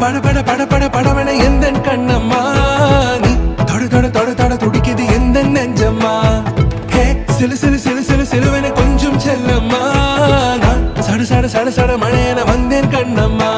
பட பட பட பட படவன எந்த கண்ணம்மா நீ தொட தொட தொட தொட துடிக்குது எந்த நெஞ்சம்மா ஹே சிலு சிலு சிலு சிலு சிலுவன கொஞ்சம் செல்லம்மா நான் சட சட சட சட மழையன வந்தேன் கண்ணம்மா